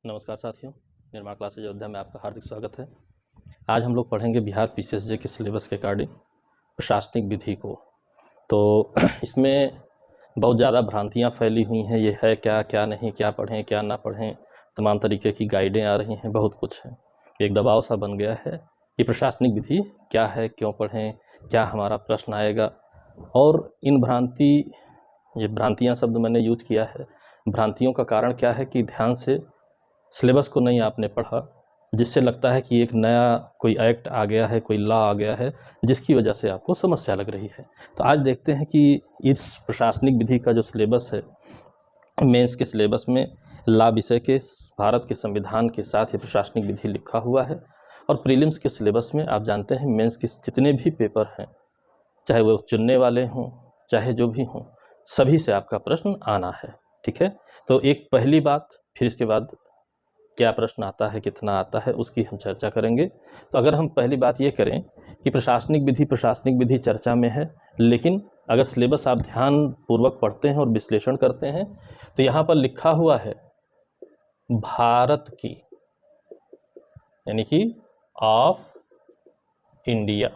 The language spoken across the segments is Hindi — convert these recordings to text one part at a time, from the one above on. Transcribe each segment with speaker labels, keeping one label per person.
Speaker 1: नमस्कार साथियों, निर्माण क्लासेज अयोध्या में आपका हार्दिक स्वागत है। आज हम लोग पढ़ेंगे बिहार पीसीएसजे के सिलेबस के अकॉर्डिंग प्रशासनिक विधि को। तो इसमें बहुत ज़्यादा भ्रांतियाँ फैली हुई हैं, ये है क्या क्या नहीं, क्या पढ़ें क्या ना पढ़ें, तमाम तरीके की गाइडें आ रही हैं, बहुत कुछ है। एक दबाव सा बन गया है कि प्रशासनिक विधि क्या है, क्यों पढ़ें, क्या हमारा प्रश्न आएगा। और इन ये भ्रांतियाँ शब्द मैंने यूज किया है। भ्रांतियों का कारण क्या है कि ध्यान से सिलेबस को नहीं आपने पढ़ा, जिससे लगता है कि एक नया कोई एक्ट आ गया है, कोई लॉ आ गया है, जिसकी वजह से आपको समस्या लग रही है। तो आज देखते हैं कि इस प्रशासनिक विधि का जो सिलेबस है, मेंस के सिलेबस में लॉ विषय के भारत के संविधान के साथ ये प्रशासनिक विधि लिखा हुआ है। और प्रीलिम्स के सिलेबस में आप जानते हैं मेंस के जितने भी पेपर हैं, चाहे वो चुनने वाले हों चाहे जो भी हों, सभी से आपका प्रश्न आना है। ठीक है, तो एक पहली बात, फिर इसके बाद क्या प्रश्न आता है, कितना आता है, उसकी हम चर्चा करेंगे। तो अगर हम पहली बात ये करें कि प्रशासनिक विधि चर्चा में है, लेकिन अगर सिलेबस आप ध्यान पूर्वक पढ़ते हैं और विश्लेषण करते हैं तो यहाँ पर लिखा हुआ है भारत की, यानी कि ऑफ इंडिया।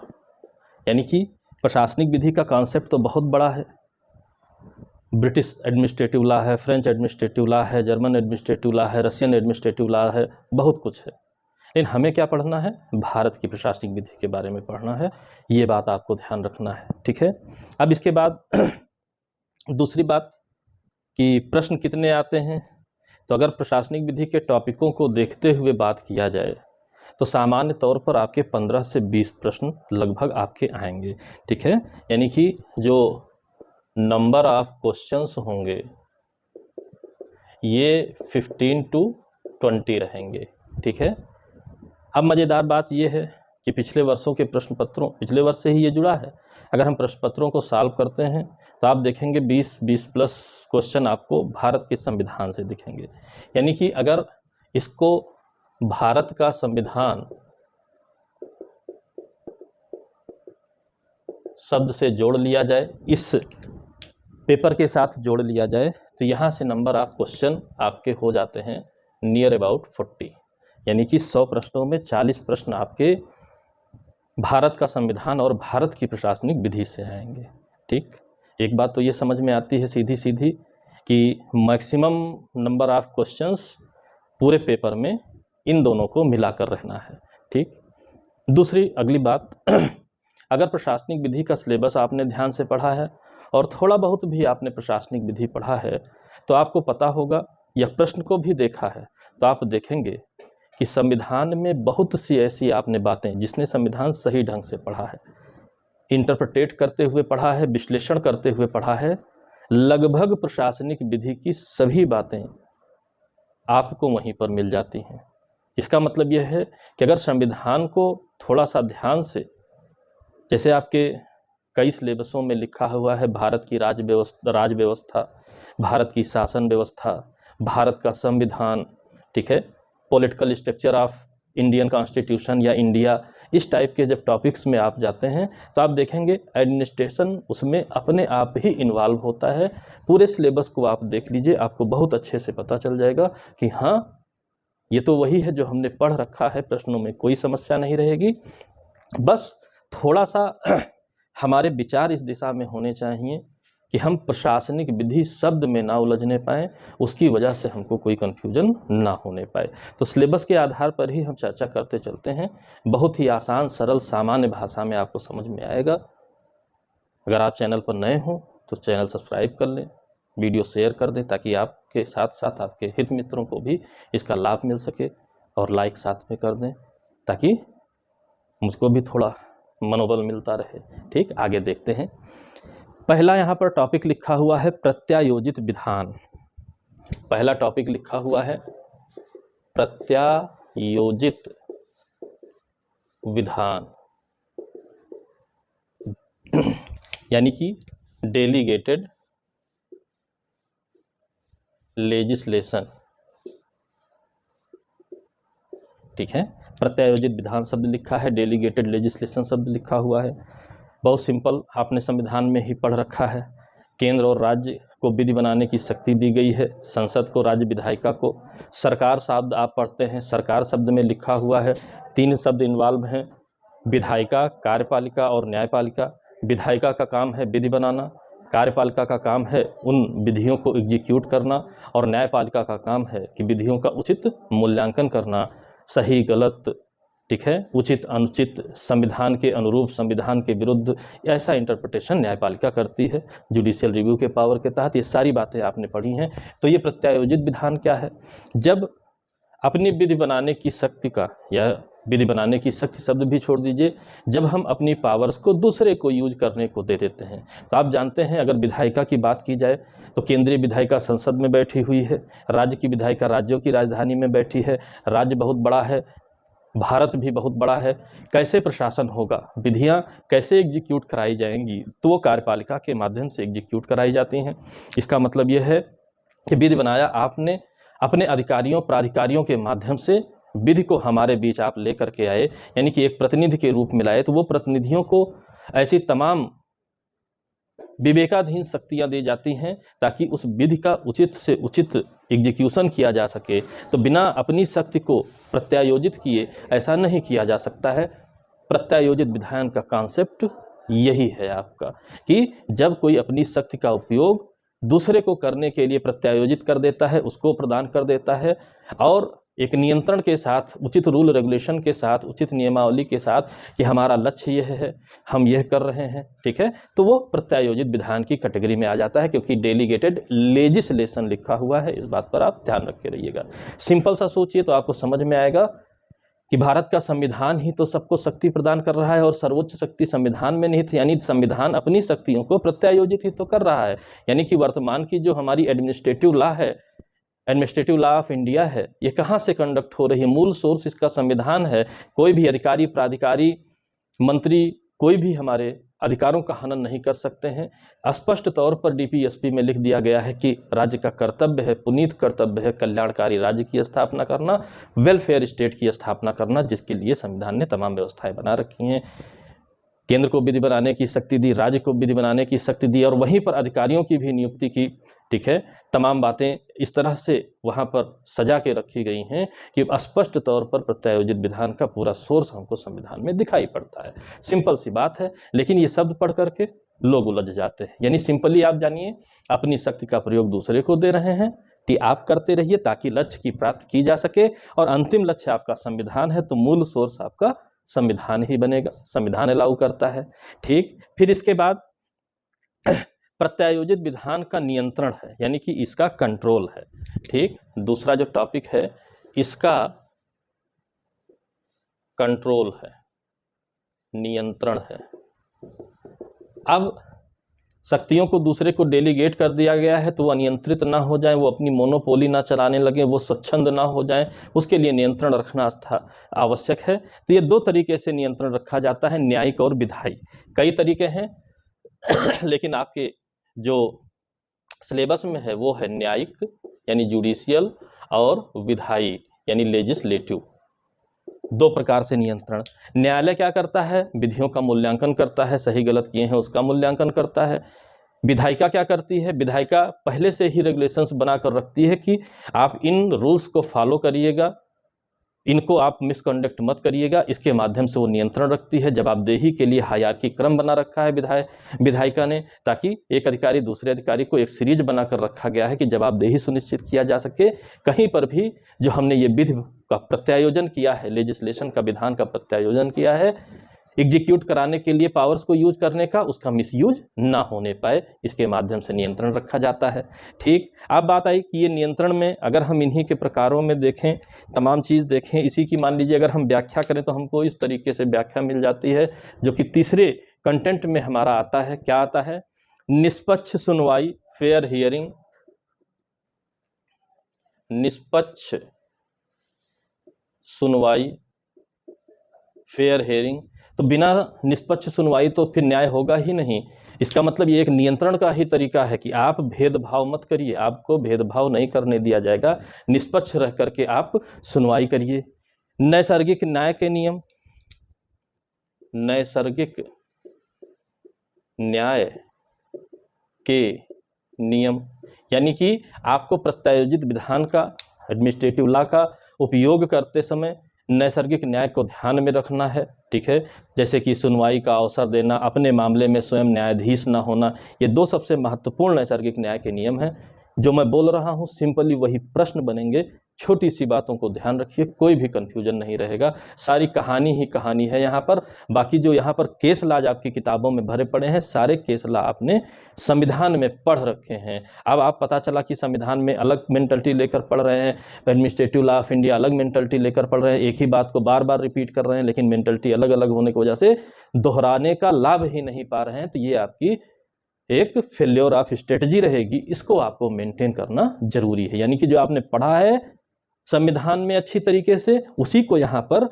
Speaker 1: यानी कि प्रशासनिक विधि का कॉन्सेप्ट तो बहुत बड़ा है। ब्रिटिश एडमिनिस्ट्रेटिव लॉ है, फ्रेंच एडमिनिस्ट्रेटिव लॉ है, जर्मन एडमिनिस्ट्रेटिव लॉ है, रशियन एडमिनिस्ट्रेटिव लॉ है, बहुत कुछ है। लेकिन हमें क्या पढ़ना है? भारत की प्रशासनिक विधि के बारे में पढ़ना है। ये बात आपको ध्यान रखना है। ठीक है, अब इसके बाद दूसरी बात कि प्रश्न कितने आते हैं। तो अगर प्रशासनिक विधि के टॉपिकों को देखते हुए बात किया जाए तो सामान्य तौर पर आपके 15 से 20 प्रश्न लगभग आपके आएंगे। ठीक है, यानी कि जो नंबर ऑफ क्वेश्चंस होंगे ये 15 to 20 रहेंगे। ठीक है, अब मज़ेदार बात ये है कि पिछले वर्षों के प्रश्न पत्रों, पिछले वर्ष से ही ये जुड़ा है। अगर हम प्रश्न पत्रों को सॉल्व करते हैं तो आप देखेंगे 20 प्लस क्वेश्चन आपको भारत के संविधान से दिखेंगे। यानी कि अगर इसको भारत का संविधान शब्द से जोड़ लिया जाए, इस पेपर के साथ जोड़ लिया जाए, तो यहाँ से नंबर ऑफ क्वेश्चन आपके हो जाते हैं नियर अबाउट 40। यानी कि 100 प्रश्नों में 40 प्रश्न आपके भारत का संविधान और भारत की प्रशासनिक विधि से आएंगे। ठीक, एक बात तो ये समझ में आती है सीधी सीधी कि मैक्सिमम नंबर ऑफ क्वेश्चंस पूरे पेपर में इन दोनों को मिलाकर रहना है। ठीक, दूसरी अगली बात अगर प्रशासनिक विधि का सिलेबस आपने ध्यान से पढ़ा है और थोड़ा बहुत भी आपने प्रशासनिक विधि पढ़ा है तो आपको पता होगा, यह प्रश्न को भी देखा है तो आप देखेंगे कि संविधान में बहुत सी ऐसी आपने बातें, जिसने संविधान सही ढंग से पढ़ा है, इंटरप्रेटेट करते हुए पढ़ा है, विश्लेषण करते हुए पढ़ा है, लगभग प्रशासनिक विधि की सभी बातें आपको वहीं पर मिल जाती हैं। इसका मतलब यह है कि अगर संविधान को थोड़ा सा ध्यान से, जैसे आपके कई सिलेबसों में लिखा हुआ है भारत की राज व्यवस्था, भारत की शासन व्यवस्था, भारत का संविधान, ठीक है, political structure of Indian constitution या इंडिया, इस टाइप के जब टॉपिक्स में आप जाते हैं तो आप देखेंगे एडमिनिस्ट्रेशन उसमें अपने आप ही इन्वॉल्व होता है। पूरे सिलेबस को आप देख लीजिए, आपको बहुत अच्छे से पता चल जाएगा कि हाँ, ये तो वही है जो हमने पढ़ रखा है, प्रश्नों में कोई समस्या नहीं रहेगी। बस थोड़ा सा हमारे विचार इस दिशा में होने चाहिए कि हम प्रशासनिक विधि शब्द में ना उलझने पाएँ, उसकी वजह से हमको कोई कन्फ्यूजन ना होने पाए। तो सिलेबस के आधार पर ही हम चर्चा करते चलते हैं, बहुत ही आसान सरल सामान्य भाषा में आपको समझ में आएगा। अगर आप चैनल पर नए हों तो चैनल सब्सक्राइब कर लें, वीडियो शेयर कर दें ताकि आपके साथ साथ आपके हित मित्रों को भी इसका लाभ मिल सके, और लाइक साथ में कर दें ताकि मुझको भी थोड़ा मनोबल मिलता रहे। ठीक, आगे देखते हैं। पहला यहाँ पर टॉपिक लिखा हुआ है प्रत्यायोजित विधान। पहला टॉपिक लिखा हुआ है प्रत्यायोजित विधान यानी कि डेलीगेटेड लेजिस्लेशन। ठीक है, प्रत्यायोजित विधान शब्द लिखा है, डेलीगेटेड लेजिस्लेशन शब्द लिखा हुआ है। बहुत सिंपल, आपने संविधान में ही पढ़ रखा है। केंद्र और राज्य को विधि बनाने की शक्ति दी गई है, संसद को, राज्य विधायिका को। सरकार शब्द आप पढ़ते हैं, सरकार शब्द में लिखा हुआ है 3 शब्द इन्वॉल्व हैं, विधायिका, कार्यपालिका और न्यायपालिका। विधायिका का काम है विधि बनाना, कार्यपालिका का काम है उन विधियों को एग्जीक्यूट करना, और न्यायपालिका का काम है कि विधियों का उचित मूल्यांकन करना, सही गलत, ठीक है, उचित अनुचित, संविधान के अनुरूप, संविधान के विरुद्ध, ऐसा इंटरप्रिटेशन न्यायपालिका करती है जुडिशियल रिव्यू के पावर के तहत। ये सारी बातें आपने पढ़ी हैं। तो ये प्रत्यायोजित विधान क्या है? जब अपनी विधि बनाने की शक्ति का, या विधि बनाने की शक्ति शब्द भी छोड़ दीजिए, जब हम अपनी पावर्स को दूसरे को यूज करने को दे देते हैं। तो आप जानते हैं, अगर विधायिका की बात की जाए तो केंद्रीय विधायिका संसद में बैठी हुई है, राज्य की विधायिका राज्यों की राजधानी में बैठी है। राज्य बहुत बड़ा है, भारत भी बहुत बड़ा है। कैसे प्रशासन होगा, विधियां कैसे एग्जीक्यूट कराई जाएंगी, तो वो कार्यपालिका के माध्यम से एग्जीक्यूट कराई जाती हैं। इसका मतलब यह है कि विधि बनाया आपने, अपने अधिकारियों प्राधिकारियों के माध्यम से विधि को हमारे बीच आप लेकर के आए, यानी कि एक प्रतिनिधि के रूप में लाए। तो वो प्रतिनिधियों को ऐसी तमाम विवेकाधीन शक्तियां दी जाती हैं ताकि उस विधि का उचित से उचित एग्जीक्यूशन किया जा सके। तो बिना अपनी शक्ति को प्रत्यायोजित किए ऐसा नहीं किया जा सकता है। प्रत्यायोजित विधान का कॉन्सेप्ट यही है आपका, कि जब कोई अपनी शक्ति का उपयोग दूसरे को करने के लिए प्रत्यायोजित कर देता है, उसको प्रदान कर देता है, और एक नियंत्रण के साथ, उचित रूल रेगुलेशन के साथ, उचित नियमावली के साथ कि हमारा लक्ष्य यह है, हम यह कर रहे हैं, ठीक है, तो वो प्रत्यायोजित विधान की कैटेगरी में आ जाता है, क्योंकि डेलीगेटेड लेजिस्लेशन लिखा हुआ है। इस बात पर आप ध्यान रख के रहिएगा। सिंपल सा सोचिए तो आपको समझ में आएगा कि भारत का संविधान ही तो सबको शक्ति प्रदान कर रहा है, और सर्वोच्च शक्ति संविधान में निहित, यानी संविधान अपनी शक्तियों को प्रत्यायोजित ही तो कर रहा है। यानी कि वर्तमान की जो हमारी एडमिनिस्ट्रेटिव लॉ है, एडमिनिस्ट्रेटिव लॉ ऑफ इंडिया है, ये कहाँ से कंडक्ट हो रही है? मूल सोर्स इसका संविधान है। कोई भी अधिकारी, प्राधिकारी, मंत्री, कोई भी हमारे अधिकारों का हनन नहीं कर सकते हैं। स्पष्ट तौर पर डीपीएसपी में लिख दिया गया है कि राज्य का कर्तव्य है, पुनीत कर्तव्य है, कल्याणकारी राज्य की स्थापना करना, वेलफेयर स्टेट की स्थापना करना, जिसके लिए संविधान ने तमाम व्यवस्थाएं बना रखी हैं। केंद्र को विधि बनाने की शक्ति दी, राज्य को विधि बनाने की शक्ति दी, और वहीं पर अधिकारियों की भी नियुक्ति की, ठीक है। तमाम बातें इस तरह से वहाँ पर सजा के रखी गई हैं कि स्पष्ट तौर पर प्रत्यायोजित विधान का पूरा सोर्स हमको संविधान में दिखाई पड़ता है। सिंपल सी बात है, लेकिन ये शब्द पढ़ करके लोग उलझ जाते हैं। यानी सिंपली आप जानिए, अपनी शक्ति का प्रयोग दूसरे को दे रहे हैं कि आप करते रहिए ताकि लक्ष्य की प्राप्ति की जा सके, और अंतिम लक्ष्य आपका संविधान है, तो मूल सोर्स आपका संविधान ही बनेगा, संविधान अलाउ करता है, ठीक। फिर इसके बाद प्रत्यायोजित विधान का नियंत्रण है, यानी कि इसका कंट्रोल है, ठीक। दूसरा जो टॉपिक है इसका कंट्रोल है, नियंत्रण है। अब शक्तियों को दूसरे को डेलीगेट कर दिया गया है तो वो अनियंत्रित ना हो जाए, वो अपनी मोनोपोली ना चलाने लगे, वो स्वच्छंद ना हो जाए, उसके लिए नियंत्रण रखना आवश्यक है। तो ये 2 तरीके से नियंत्रण रखा जाता है, न्यायिक और विधायी। कई तरीके हैं लेकिन आपके जो सिलेबस में है वो है न्यायिक यानी जुडिशियल, और विधायी यानी लेजिस्लेटिव। 2 प्रकार से नियंत्रण। न्यायालय क्या करता है? विधियों का मूल्यांकन करता है, सही गलत किए हैं उसका मूल्यांकन करता है। विधायिका क्या करती है? विधायिका पहले से ही रेगुलेशंस बनाकर रखती है कि आप इन रूल्स को फॉलो करिएगा, इनको आप मिसकंडक्ट मत करिएगा। इसके माध्यम से वो नियंत्रण रखती है। जवाबदेही के लिए हायरार्की क्रम बना रखा है विधायिका ने, ताकि एक अधिकारी दूसरे अधिकारी को एक सीरीज बनाकर रखा गया है कि जवाबदेही सुनिश्चित किया जा सके। कहीं पर भी जो हमने ये विधि का प्रत्यायोजन किया है, लेजिस्लेशन का, विधान का प्रत्यायोजन किया है, एग्जीक्यूट कराने के लिए पावर्स को यूज करने का, उसका मिसयूज ना होने पाए, इसके माध्यम से नियंत्रण रखा जाता है, ठीक। अब बात आई कि ये नियंत्रण में अगर हम इन्हीं के प्रकारों में देखें, तमाम चीज़ देखें, इसी की मान लीजिए अगर हम व्याख्या करें तो हमको इस तरीके से व्याख्या मिल जाती है जो कि तीसरे कंटेंट में हमारा आता है। क्या आता है? निष्पक्ष सुनवाई, फेयर हियरिंग, निष्पक्ष सुनवाई, फेयर हियरिंग। तो बिना निष्पक्ष सुनवाई तो फिर न्याय होगा ही नहीं। इसका मतलब ये एक नियंत्रण का ही तरीका है कि आप भेदभाव मत करिए, आपको भेदभाव नहीं करने दिया जाएगा, निष्पक्ष रह करके आप सुनवाई करिए। नैसर्गिक न्याय के नियम, नैसर्गिक न्याय के नियम, यानी कि आपको प्रत्यायोजित विधान का, एडमिनिस्ट्रेटिव लॉ का उपयोग करते समय नैसर्गिक न्याय को ध्यान में रखना है। ठीक है, जैसे कि सुनवाई का अवसर देना, अपने मामले में स्वयं न्यायाधीश ना होना, ये 2 सबसे महत्वपूर्ण नैसर्गिक न्याय के नियम हैं। जो मैं बोल रहा हूँ सिंपली वही प्रश्न बनेंगे, छोटी सी बातों को ध्यान रखिए, कोई भी कन्फ्यूजन नहीं रहेगा, सारी कहानी ही कहानी है यहाँ पर। बाकी जो यहाँ पर केस लॉज आपकी किताबों में भरे पड़े हैं, सारे केस लॉ आपने संविधान में पढ़ रखे हैं। अब आप पता चला कि संविधान में अलग मेंटलिटी लेकर पढ़ रहे हैं, एडमिनिस्ट्रेटिव लॉ ऑफ इंडिया अलग मेंटलिटी लेकर पढ़ रहे हैं, एक ही बात को बार बार रिपीट कर रहे हैं, लेकिन मेंटलिटी अलग अलग होने की वजह से दोहराने का लाभ ही नहीं पा रहे हैं। तो ये आपकी एक फेल्योर ऑफ स्ट्रेटजी रहेगी, इसको आपको मेंटेन करना जरूरी है। यानी कि जो आपने पढ़ा है संविधान में अच्छी तरीके से, उसी को यहाँ पर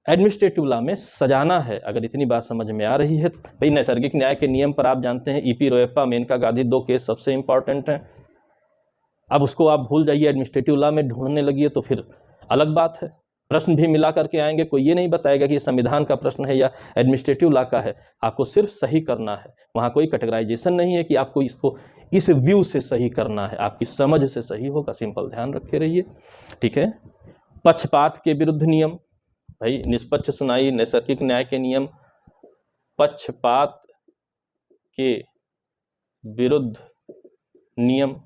Speaker 1: एडमिनिस्ट्रेटिव लॉ में सजाना है। अगर इतनी बात समझ में आ रही है तो भाई नैसर्गिक न्याय के नियम पर आप जानते हैं ईपी रोयप्पा, मेनका गांधी 2 केस सबसे इंपॉर्टेंट हैं। अब उसको आप भूल जाइए, एडमिनिस्ट्रेटिव लॉ में ढूंढने लगिए तो फिर अलग बात है। प्रश्न भी मिला करके आएंगे, कोई ये नहीं बताएगा कि संविधान का प्रश्न है या एडमिनिस्ट्रेटिव लॉ का है। आपको सिर्फ सही करना है, वहाँ कोई कैटेगराइजेशन नहीं है कि आपको इसको इस व्यू से सही करना है, आपकी समझ से सही होगा। सिंपल ध्यान रखे रहिए। ठीक है, पक्षपात के विरुद्ध नियम, भाई निष्पक्ष सुनाई, नैसर्गिक न्याय के नियम, पक्षपात के विरुद्ध नियम,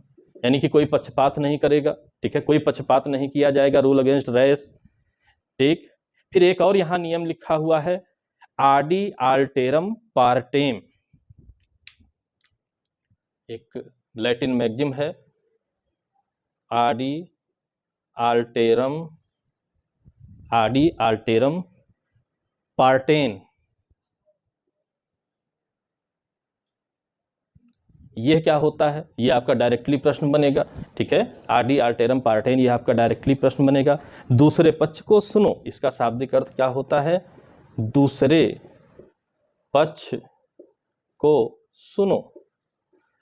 Speaker 1: यानी कि कोई पक्षपात नहीं करेगा। ठीक है, कोई पक्षपात नहीं किया जाएगा, रूल अगेंस्ट रैश। ठीक, फिर एक और यहाँ नियम लिखा हुआ है, आडी आल्टेरम पार्टेम, एक लैटिन मैगजिम है, आडी आल्टेरम पार्टेन। यह क्या होता है, ये आपका डायरेक्टली प्रश्न बनेगा। ठीक है, आडी आल्टेरम पार्टेन, ये आपका डायरेक्टली प्रश्न बनेगा। दूसरे पक्ष को सुनो, इसका शाब्दिक अर्थ क्या होता है, दूसरे पक्ष को सुनो।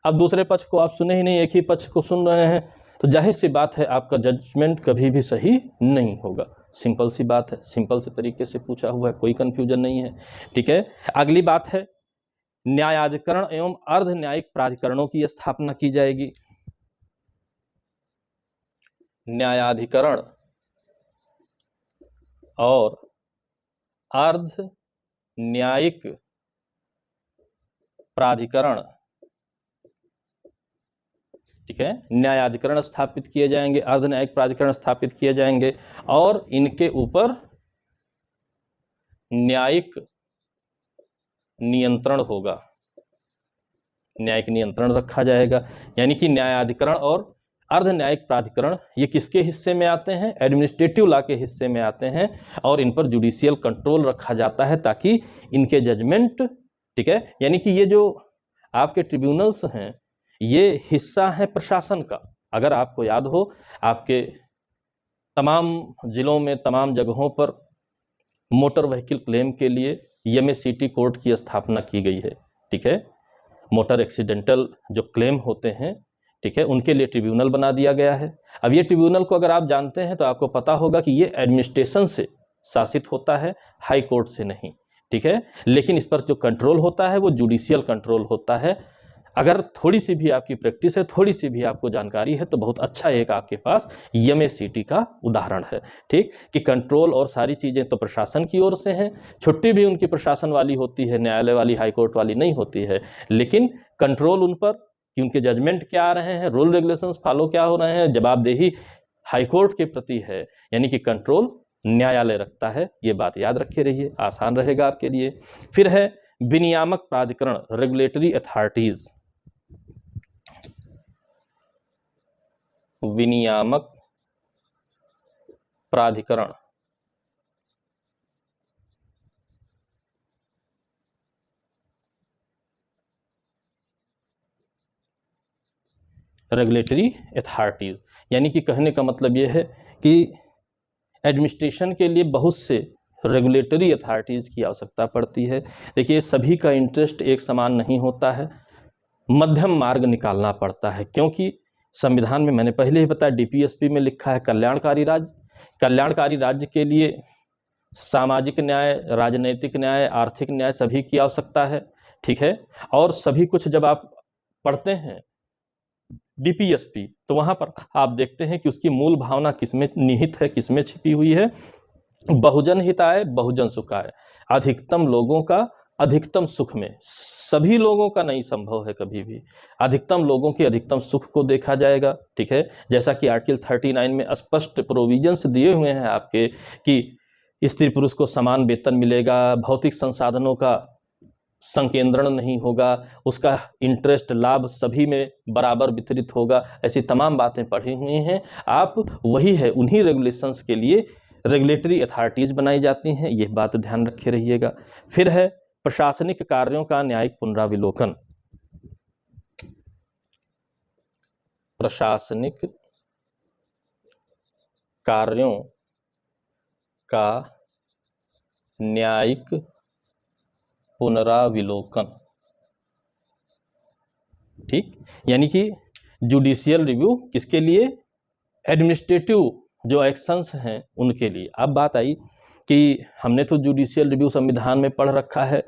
Speaker 1: अब दूसरे पक्ष को आप सुने ही नहीं, एक ही पक्ष को सुन रहे हैं, तो जाहिर सी बात है आपका जजमेंट कभी भी सही नहीं होगा। सिंपल सी बात है, सिंपल से तरीके से पूछा हुआ है, कोई कंफ्यूजन नहीं है। ठीक है, अगली बात है, न्यायाधिकरण एवं अर्ध न्यायिक प्राधिकरणों की स्थापना की जाएगी। न्यायाधिकरण और अर्ध न्यायिक प्राधिकरण, ठीक है, न्यायाधिकरण स्थापित किए जाएंगे, अर्ध न्यायिक प्राधिकरण स्थापित किए जाएंगे, और इनके ऊपर न्यायिक नियंत्रण होगा, न्यायिक नियंत्रण रखा जाएगा। यानी कि न्यायाधिकरण और अर्ध न्यायिक प्राधिकरण ये किसके हिस्से में आते हैं, एडमिनिस्ट्रेटिव लॉ के हिस्से में आते हैं, और इन पर जुडिशियल कंट्रोल रखा जाता है ताकि इनके जजमेंट, ठीक है, यानी कि ये जो आपके ट्रिब्यूनल्स हैं ये हिस्सा है प्रशासन का। अगर आपको याद हो, आपके तमाम जिलों में, तमाम जगहों पर मोटर व्हीकल क्लेम के लिए एमएसीटी कोर्ट की स्थापना की गई है। ठीक है, मोटर एक्सीडेंटल जो क्लेम होते हैं, ठीक है, उनके लिए ट्रिब्यूनल बना दिया गया है। अब ये ट्रिब्यूनल को अगर आप जानते हैं तो आपको पता होगा कि ये एडमिनिस्ट्रेशन से शासित होता है, हाई कोर्ट से नहीं। ठीक है, लेकिन इस पर जो कंट्रोल होता है वो जुडिशियल कंट्रोल होता है। अगर थोड़ी सी भी आपकी प्रैक्टिस है, थोड़ी सी भी आपको जानकारी है, तो बहुत अच्छा एक आपके पास एमएसीटी का उदाहरण है। ठीक, कि कंट्रोल और सारी चीज़ें तो प्रशासन की ओर से हैं, छुट्टी भी उनकी प्रशासन वाली होती है, न्यायालय वाली, हाई कोर्ट वाली नहीं होती है, लेकिन कंट्रोल उन पर कि उनके जजमेंट क्या आ रहे हैं, रूल रेगुलेशंस फॉलो क्या हो रहे हैं, जवाबदेही हाई कोर्ट के प्रति है, यानी कि कंट्रोल न्यायालय रखता है। ये बात याद रखे रहिए, आसान रहेगा आपके लिए। फिर है विनियामक प्राधिकरण, रेगुलेटरी अथॉरिटीज, विनियामक प्राधिकरण, रेगुलेटरी अथॉरिटीज, यानी कि कहने का मतलब यह है कि एडमिनिस्ट्रेशन के लिए बहुत से रेगुलेटरी अथॉरिटीज़ की आवश्यकता पड़ती है। देखिए, सभी का इंटरेस्ट एक समान नहीं होता है, मध्यम मार्ग निकालना पड़ता है, क्योंकि संविधान में मैंने पहले ही बताया, डीपीएसपी में लिखा है कल्याणकारी राज्य। कल्याणकारी राज्य के लिए सामाजिक न्याय, राजनीतिक न्याय, आर्थिक न्याय सभी की आवश्यकता है। ठीक है, और सभी कुछ जब आप पढ़ते हैं डीपीएसपी, तो वहां पर आप देखते हैं कि उसकी मूल भावना किसमें निहित है, किसमें छिपी हुई है? बहुजन हिताय बहुजन सुखाय, अधिकतम लोगों का अधिकतम सुख में। सभी लोगों का नहीं संभव है कभी भी, अधिकतम लोगों के अधिकतम सुख को देखा जाएगा, ठीक है। जैसा कि आर्टिकल 39 में स्पष्ट प्रोविजंस दिए हुए हैं आपके कि स्त्री पुरुष को समान वेतन मिलेगा, भौतिक संसाधनों का संकेंद्रण नहीं होगा, उसका इंटरेस्ट लाभ सभी में बराबर वितरित होगा, ऐसी तमाम बातें पढ़ी हुई हैं आप। वही है, उन्हीं रेगुलेशंस के लिए रेगुलेटरी अथॉरिटीज बनाई जाती हैं, ये बात ध्यान रखे रहिएगा। फिर है प्रशासनिक कार्यों का न्यायिक पुनराविलोकन। प्रशासनिक कार्यों का न्यायिक पुनराविलोकन, ठीक। यानी कि जुडिशियल रिव्यू किसके लिए? एडमिनिस्ट्रेटिव जो एक्शंस हैं उनके लिए। अब बात आई कि हमने तो जुडिशियल रिव्यू संविधान में पढ़ रखा है,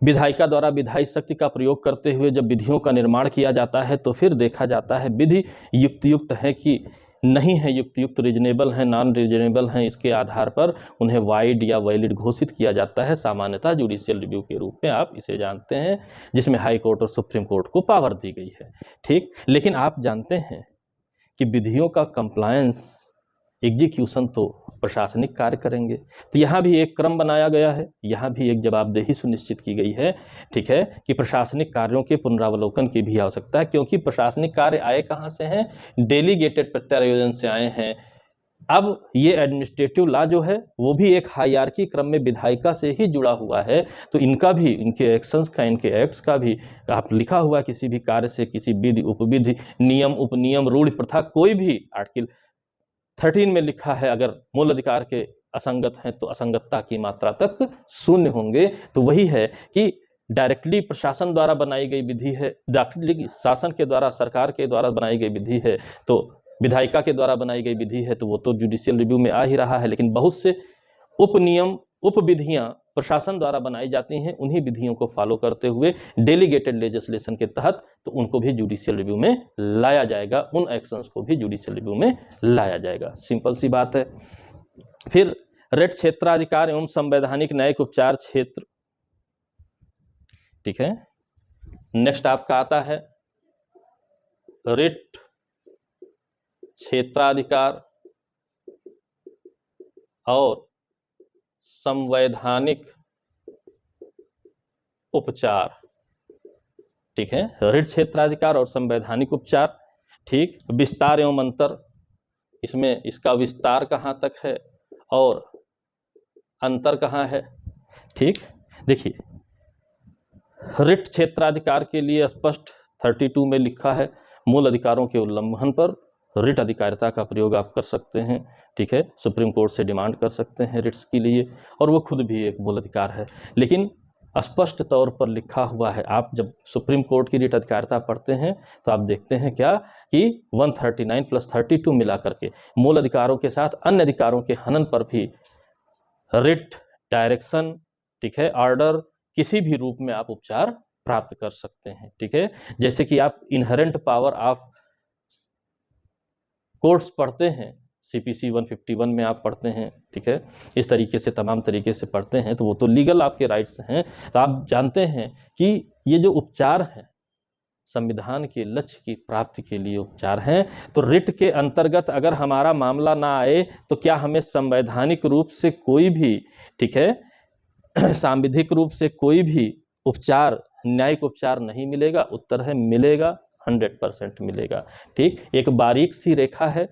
Speaker 1: विधायिका द्वारा विधायी शक्ति का प्रयोग करते हुए जब विधियों का निर्माण किया जाता है तो फिर देखा जाता है विधि युक्त है कि नहीं है, युक्त रीजनेबल है, नॉन रीजनेबल हैं, इसके आधार पर उन्हें वाइड या वैलिड घोषित किया जाता है। सामान्यतः जुडिशियल रिव्यू के रूप में आप इसे जानते हैं, जिसमें हाई कोर्ट और सुप्रीम कोर्ट को पावर दी गई है, ठीक। लेकिन आप जानते हैं कि विधियों का कंप्लायंस, एग्जीक्यूशन तो प्रशासनिक कार्य करेंगे। तो यहाँ भी एक क्रम बनाया गया है, यहाँ भी एक जवाबदेही सुनिश्चित की गई है, ठीक है, कि प्रशासनिक कार्यों के पुनरावलोकन की भी आवश्यकता है, क्योंकि प्रशासनिक कार्य आए कहाँ से हैं? डेलीगेटेड प्रत्यायोजन से आए हैं। अब ये एडमिनिस्ट्रेटिव लॉ जो है वो भी एक हायरार्की क्रम में विधायिका से ही जुड़ा हुआ है, तो इनका भी, इनके एक्शंस का, इनके एक्ट्स का भी आप लिखा हुआ किसी भी कार्य से, किसी विधि, उपविधि, नियम, उपनियम, रूढ़, प्रथा, कोई भी आर्टिकल 13 में लिखा है, अगर मूल अधिकार के असंगत हैं तो असंगतता की मात्रा तक शून्य होंगे। तो वही है कि डायरेक्टली प्रशासन द्वारा बनाई गई विधि है, डायरेक्टली शासन के द्वारा, सरकार के द्वारा बनाई गई विधि है, तो विधायिका के द्वारा बनाई गई विधि है, तो वो तो जुडिशियल रिव्यू में आ ही रहा है। लेकिन बहुत से उपनियम, उपविधियां प्रशासन द्वारा बनाई जाती हैं, उन्हीं विधियों को फॉलो करते हुए डेलीगेटेड लेजिस्लेशन के तहत, तो उनको भी जुडिशियल रिव्यू में लाया जाएगा, उन एक्शंस को भी जुडिशियल रिव्यू में लाया जाएगा। सिंपल सी बात है। फिर रिट क्षेत्राधिकार एवं संवैधानिक न्यायिक उपचार क्षेत्र, ठीक है। नेक्स्ट आपका आता है रिट क्षेत्राधिकार और संवैधानिक उपचार, ठीक है। रिट क्षेत्राधिकार और संवैधानिक उपचार, ठीक। विस्तार एवं अंतर, इसमें इसका विस्तार कहाँ तक है और अंतर कहाँ है, ठीक। देखिए, रिट क्षेत्राधिकार के लिए स्पष्ट 32 में लिखा है, मूल अधिकारों के उल्लंघन पर रिट अधिकारिता का प्रयोग आप कर सकते हैं, ठीक है। सुप्रीम कोर्ट से डिमांड कर सकते हैं रिट्स के लिए, और वो खुद भी एक मूल अधिकार है। लेकिन स्पष्ट तौर पर लिखा हुआ है, आप जब सुप्रीम कोर्ट की रिट अधिकारिता पढ़ते हैं तो आप देखते हैं क्या कि 139 + 32 मिला करके मूल अधिकारों के साथ अन्य अधिकारों के हनन पर भी रिट, डायरेक्शन, ठीक है, ऑर्डर, किसी भी रूप में आप उपचार प्राप्त कर सकते हैं, ठीक है। जैसे कि आप इनहेरेंट पावर ऑफ कोर्ट्स पढ़ते हैं, CPC 151 में आप पढ़ते हैं, ठीक है, इस तरीके से तमाम तरीके से पढ़ते हैं, तो वो तो लीगल आपके राइट्स हैं। तो आप जानते हैं कि ये जो उपचार हैं संविधान के लक्ष्य की प्राप्ति के लिए उपचार हैं। तो रिट के अंतर्गत अगर हमारा मामला ना आए तो क्या हमें संवैधानिक रूप से कोई भी, ठीक है, सांविधिक रूप से कोई भी उपचार, न्यायिक उपचार नहीं मिलेगा? उत्तर है मिलेगा, 100% मिलेगा, ठीक। एक बारीक सी रेखा है,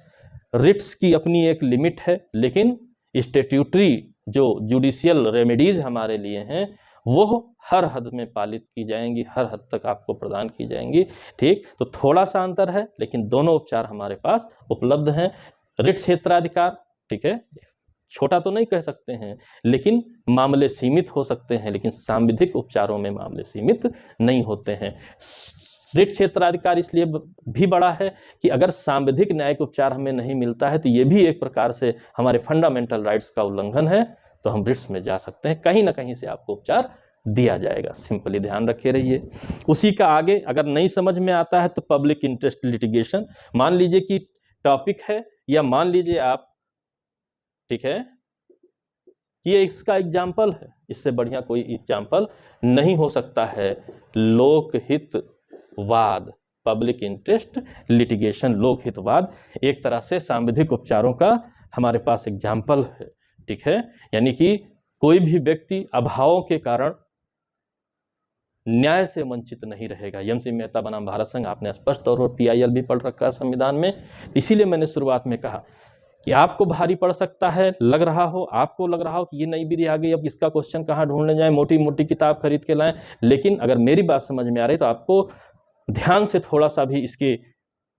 Speaker 1: रिट्स की अपनी एक लिमिट है, लेकिन स्टैट्यूटरी जो जुडिशियल रेमेडीज हमारे लिए हैं वो हर हद में पालित की जाएंगी, हर हद तक आपको प्रदान की जाएंगी, ठीक। तो थोड़ा सा अंतर है, लेकिन दोनों उपचार हमारे पास उपलब्ध हैं। रिट क्षेत्राधिकार, ठीक है, छोटा तो नहीं कह सकते हैं, लेकिन मामले सीमित हो सकते हैं, लेकिन सांविधिक उपचारों में मामले सीमित नहीं होते हैं। रिट क्षेत्राधिकार इसलिए भी बड़ा है कि अगर सांविधिक न्यायिक उपचार हमें नहीं मिलता है तो ये भी एक प्रकार से हमारे फंडामेंटल राइट्स का उल्लंघन है, तो हम रिट्स में जा सकते हैं, कहीं ना कहीं से आपको उपचार दिया जाएगा। सिंपली ध्यान रखे रहिए। उसी का आगे अगर नहीं समझ में आता है तो पब्लिक इंटरेस्ट लिटिगेशन, मान लीजिए कि टॉपिक है, या मान लीजिए आप, ठीक है, ये इसका एग्जाम्पल है, इससे बढ़िया कोई एग्जाम्पल नहीं हो सकता है। लोकहितवाद, पब्लिक इंटरेस्ट लिटिगेशन, लोकहितवाद एक तरह से सांविधिक उपचारों का हमारे पास एग्जाम्पल है, ठीक है। यानी कि कोई भी व्यक्ति अभावों के कारण न्याय से वंचित नहीं रहेगा। एम.सी. मेहता बनाम भारत संघ आपने स्पष्ट तौर पर PIL भी पढ़ रखा है संविधान में, इसीलिए मैंने शुरुआत में कहा कि आपको भारी पड़ सकता है, लग रहा हो, आपको लग रहा हो कि ये नई विधि आ गई, अब इसका क्वेश्चन कहाँ ढूंढने जाएं, मोटी मोटी किताब खरीद के लाएं, लेकिन अगर मेरी बात समझ में आ रही तो आपको ध्यान से थोड़ा सा भी इसके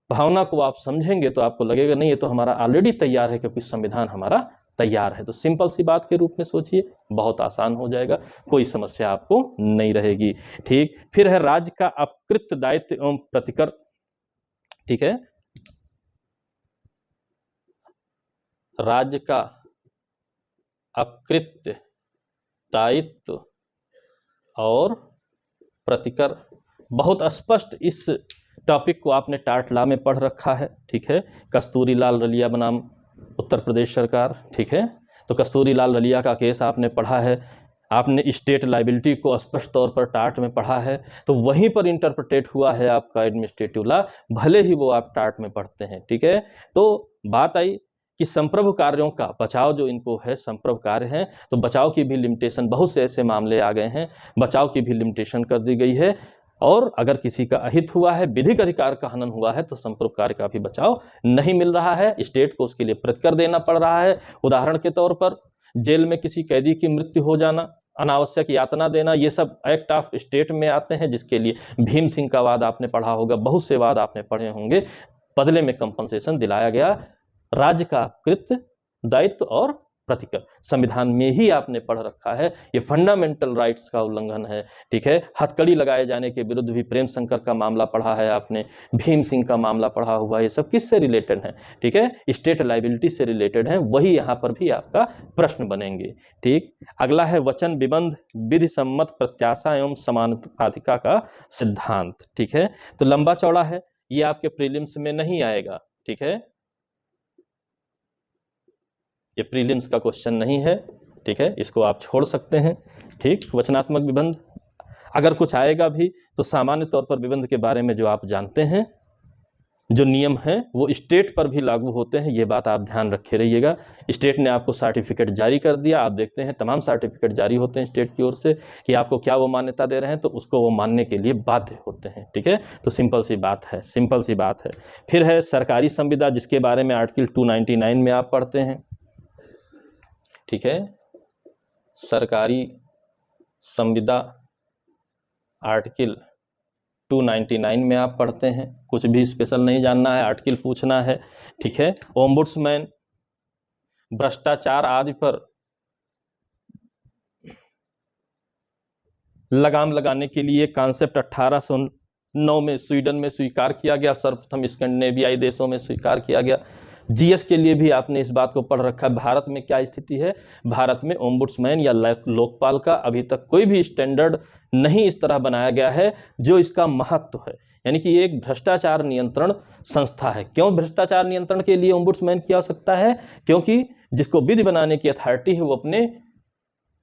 Speaker 1: भावना को आप समझेंगे तो आपको लगेगा नहीं, ये तो हमारा ऑलरेडी तैयार है, क्योंकि संविधान हमारा तैयार है। तो सिंपल सी बात के रूप में सोचिए, बहुत आसान हो जाएगा, कोई समस्या आपको नहीं रहेगी। ठीक, फिर है राज्य का अपकृत दायित्व एवं प्रतिकर, ठीक है, राज्य का अपकृत दायित्व और प्रतिकर, बहुत स्पष्ट इस टॉपिक को आपने टाट लॉ में पढ़ रखा है, ठीक है। कस्तूरी लाल रलिया बनाम उत्तर प्रदेश सरकार, ठीक है, तो कस्तूरी लाल रलिया का केस आपने पढ़ा है, आपने स्टेट लाइबिलिटी को स्पष्ट तौर पर टाट में पढ़ा है, तो वहीं पर इंटरप्रेटेट हुआ है आपका एडमिनिस्ट्रेटिव लॉ, भले ही वो आप टाट में पढ़ते हैं, ठीक है। तो बात आई कि संप्रभु कार्यों का बचाव जो इनको है, संप्रभु कार्य हैं, तो बचाव की भी लिमिटेशन, बहुत से ऐसे मामले आ गए हैं, बचाव की भी लिमिटेशन कर दी गई है, और अगर किसी का अहित हुआ है, विधिक अधिकार का हनन हुआ है, तो संप्रभु कार्य का भी बचाव नहीं मिल रहा है, स्टेट को उसके लिए प्रतिकर देना पड़ रहा है। उदाहरण के तौर पर जेल में किसी कैदी की मृत्यु हो जाना, अनावश्यक यातना देना, ये सब एक्ट ऑफ स्टेट में आते हैं, जिसके लिए भीम सिंह का वाद आपने पढ़ा होगा, बहुत से वाद आपने पढ़े होंगे, बदले में कंपनसेशन दिलाया गया, राज्य का कृत दायित्व और प्रतिकर, संविधान में ही आपने पढ़ रखा है, ये फंडामेंटल राइट्स का उल्लंघन है, ठीक है। हथकड़ी लगाए जाने के विरुद्ध भी प्रेम शंकर का मामला पढ़ा है आपने, भीम सिंह का मामला पढ़ा हुआ है, ये सब किससे रिलेटेड है, ठीक है, स्टेट लाइबिलिटी से रिलेटेड है, वही यहाँ पर भी आपका प्रश्न बनेंगे, ठीक। अगला है वचन विबंध विधि सम्मत प्रत्याशा एवं समानुपातिका का सिद्धांत, ठीक है, तो लंबा चौड़ा है, ये आपके प्रीलिम्स में नहीं आएगा, ठीक है, ये प्रीलिम्स का क्वेश्चन नहीं है, ठीक है, इसको आप छोड़ सकते हैं, ठीक। वचनात्मक विबंध अगर कुछ आएगा भी तो सामान्य तौर पर विबंध के बारे में जो आप जानते हैं, जो नियम हैं वो स्टेट पर भी लागू होते हैं, ये बात आप ध्यान रखे रहिएगा। स्टेट ने आपको सर्टिफिकेट जारी कर दिया, आप देखते हैं तमाम सर्टिफिकेट जारी होते हैं स्टेट की ओर से कि आपको क्या वो मान्यता दे रहे हैं, तो उसको वो मानने के लिए बाध्य होते हैं, ठीक है। तो सिंपल सी बात है, सिंपल सी बात है। फिर है सरकारी संविदा, जिसके बारे में आर्टिकल 299 में आप पढ़ते हैं, ठीक है, सरकारी संविदा आर्टिकल 299 में आप पढ़ते हैं, कुछ भी स्पेशल नहीं जानना है, आर्टिकल पूछना है, ठीक है। ओम्बुड्समैन भ्रष्टाचार आदि पर लगाम लगाने के लिए कॉन्सेप्ट 1809 में स्वीडन में स्वीकार किया गया, सर्वप्रथम स्कैंडिनेवियाई देशों में स्वीकार किया गया। जीएस के लिए भी आपने इस बात को पढ़ रखा है, भारत में क्या स्थिति है, भारत में ओम्बुड्समैन या लोकपाल का अभी तक कोई भी स्टैंडर्ड नहीं इस तरह बनाया गया है जो इसका महत्व है, यानी कि ये एक भ्रष्टाचार नियंत्रण संस्था है। क्यों भ्रष्टाचार नियंत्रण के लिए ओम्बुड्समैन की आवश्यकता है? क्योंकि जिसको विधि बनाने की अथॉरिटी है वो अपने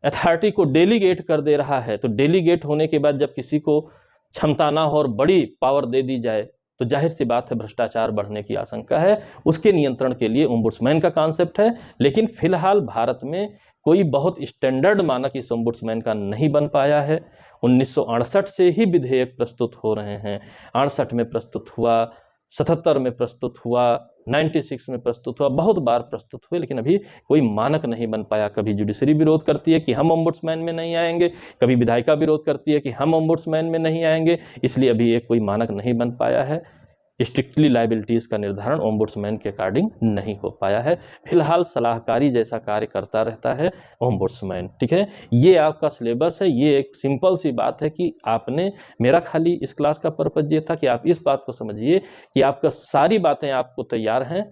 Speaker 1: अथॉरिटी को डेलीगेट कर दे रहा है, तो डेलीगेट होने के बाद जब किसी को क्षमता ना हो और बड़ी पावर दे दी जाए तो जाहिर सी बात है भ्रष्टाचार बढ़ने की आशंका है, उसके नियंत्रण के लिए ओम्बुड्समैन का कॉन्सेप्ट है। लेकिन फिलहाल भारत में कोई बहुत स्टैंडर्ड मानक इस ओम्बुड्समैन का नहीं बन पाया है। 1968 से ही विधेयक प्रस्तुत हो रहे हैं, 68 में प्रस्तुत हुआ, 77 में प्रस्तुत हुआ, 96 में प्रस्तुत हुआ, बहुत बार प्रस्तुत हुए, लेकिन अभी कोई मानक नहीं बन पाया। कभी जुडिशरी विरोध करती है कि हम ओम्बुड्समैन में नहीं आएंगे, कभी विधायिका विरोध करती है कि हम ओम्बुड्समैन में नहीं आएंगे, इसलिए अभी ये कोई मानक नहीं बन पाया है। स्ट्रिक्टली लाइबिलिटीज़ का निर्धारण ओम्बुड्समैन के अकॉर्डिंग नहीं हो पाया है। फिलहाल सलाहकारी जैसा कार्य करता रहता है ओम्बुड्समैन, ठीक है। ये आपका सिलेबस है, ये एक सिंपल सी बात है कि आपने, मेरा खाली इस क्लास का पर्पज ये था कि आप इस बात को समझिए कि आपका सारी बातें आपको तैयार हैं,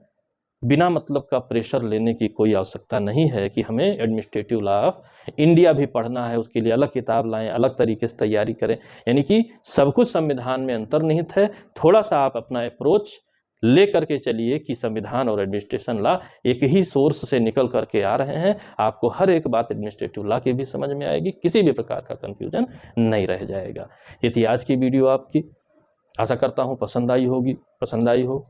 Speaker 1: बिना मतलब का प्रेशर लेने की कोई आवश्यकता नहीं है कि हमें एडमिनिस्ट्रेटिव लॉ ऑफ इंडिया भी पढ़ना है, उसके लिए अलग किताब लाएं, अलग तरीके से तैयारी करें। यानी कि सब कुछ संविधान में अंतर्निहित है। थोड़ा सा आप अपना अप्रोच ले करके चलिए कि संविधान और एडमिनिस्ट्रेशन लॉ एक ही सोर्स से निकल करके आ रहे हैं। आपको हर एक बात एडमिनिस्ट्रेटिव लॉ की भी समझ में आएगी, किसी भी प्रकार का कन्फ्यूजन नहीं रह जाएगा। ये थी आज की वीडियो आपकी। आशा करता हूँ पसंद आई होगी। पसंद आई हो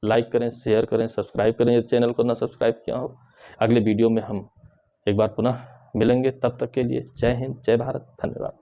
Speaker 1: लाइक करें, शेयर करें, सब्सक्राइब करें यदि चैनल को ना सब्सक्राइब किया हो। अगले वीडियो में हम एक बार पुनः मिलेंगे। तब तक के लिए जय हिंद, जय भारत, धन्यवाद।